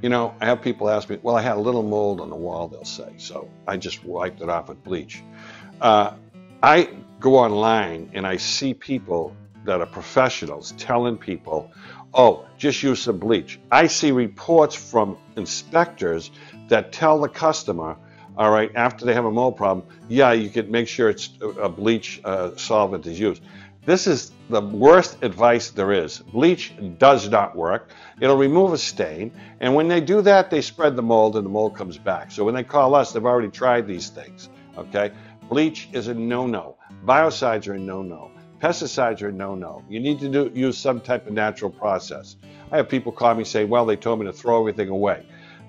You know, I have people ask me, well, I had a little mold on the wall, they'll say, so I just wiped it off with bleach. Uh, I go online and I see people that are professionals telling people, oh, just use some bleach. I see reports from inspectors that tell the customer, all right, after they have a mold problem, yeah, you can make sure it's a bleach solvent is used. This is the worst advice there is. Bleach does not work. It'll remove a stain, and when they do that, they spread the mold and the mold comes back. So when they call us, they've already tried these things, okay? Bleach is a no-no. Biocides are a no-no. Pesticides are a no-no. You need to use some type of natural process. I have people call me say, well, they told me to throw everything away.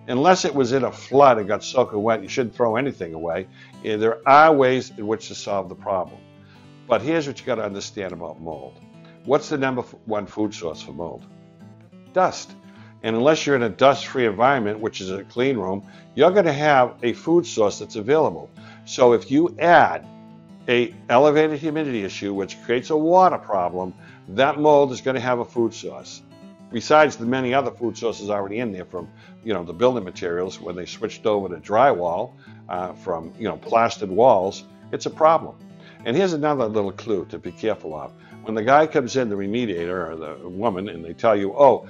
Unless it was in a flood and got soaking wet, you shouldn't throw anything away. There are ways in which to solve the problem. But here's what you got to understand about mold. What's the #1 food source for mold? Dust. And unless you're in a dust-free environment, which is a clean room, you're going to have a food source that's available. So if you add an elevated humidity issue, which creates a water problem, that mold is going to have a food source. Besides the many other food sources already in there from, the building materials, when they switched over to drywall from, plastered walls, it's a problem. And here's another little clue to be careful of. When the guy comes in, the remediator or the woman, and they tell you, oh,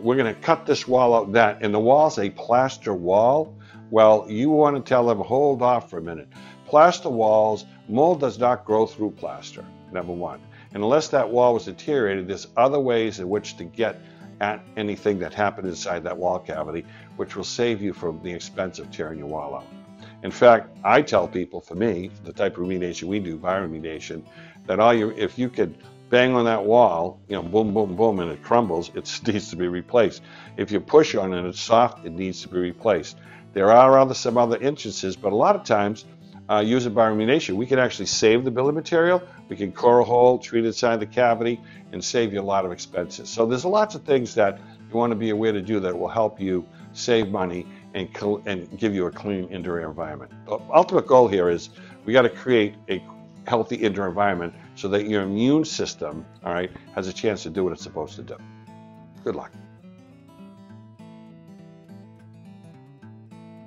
we're going to cut this wall out, and the wall's a plaster wall, well, you want to tell them, hold off for a minute. Plaster walls, mold does not grow through plaster, #1. And unless that wall was deteriorated, there's other ways in which to get at anything that happened inside that wall cavity, which will save you from the expense of tearing your wall out. In fact, I tell people, for me, the type of remediation we do, bioremediation, that if you could bang on that wall, boom, boom, boom, and it crumbles, it needs to be replaced. If you push on it and it's soft, it needs to be replaced. There are some other instances, but a lot of times, using bioremediation, we can actually save the building material. We can core a hole, treat inside the cavity, and save you a lot of expenses. So there's lots of things that you want to be aware to do that will help you save money and give you a clean indoor environment. The ultimate goal here is we got to create a healthy indoor environment so that your immune system, all right, has a chance to do what it's supposed to do. Good luck.